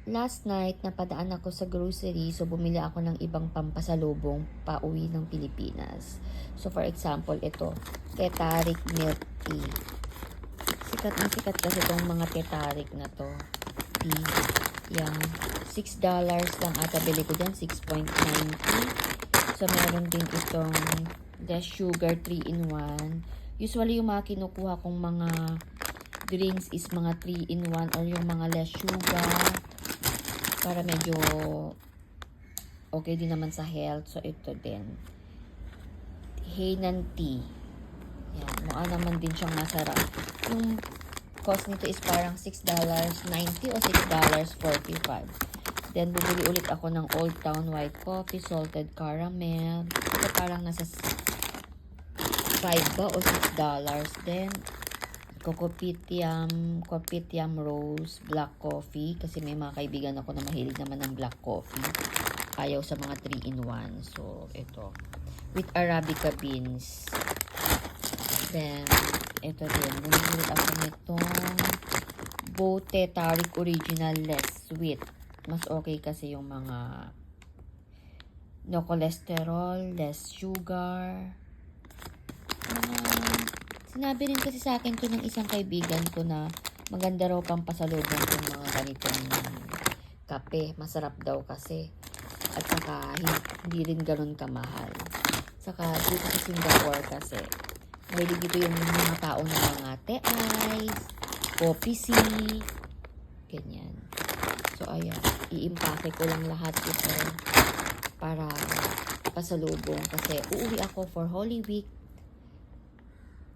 Last night, napadaan ako sa grocery, so bumili ako ng ibang pampasalubong pauwi ng Pilipinas. So for example, ito, Tetarik Milk Tea. Sikat na sikat kasi itong mga Tetarik na to. Tea. Yan. $6 lang ata bili ko dyan, 6.90. So meron din itong less sugar 3-in-1. Usually yung mga kinukuha kong mga drinks is mga 3-in-1 or yung mga less sugar. Para medyo okay din naman sa health. So, ito din. Hainan tea. Yan. Mukha naman din siyang masarap. Yung cost nito is parang $6.90 o $6.45. Then, bubuli ulit ako ng Old Town White Coffee, Salted Caramel. Ito parang nasa $5 ba o $6. Then, Kopitiam Rose Black Coffee kasi may mga kaibigan ako na mahilig naman ng black coffee. Ayaw sa mga 3-in-1. So, ito. With Arabica beans. Then, ito din. Bumili ako nitong Bote Tarik Original Less Sweet. Mas okay kasi yung mga no cholesterol, less sugar. Sinabi rin kasi sa akin to ng isang kaibigan ko na maganda raw pang pasalubong yung mga ganitong kape. Masarap daw kasi. At saka hindi rin ganun kamahal. Saka dito sa Singapore kasi mahilig dito yung mga tao na mga tea ice, coffee tea, ganyan. So ayan, iimpake ko lang lahat ito para pasalubong kasi uuwi ako for Holy Week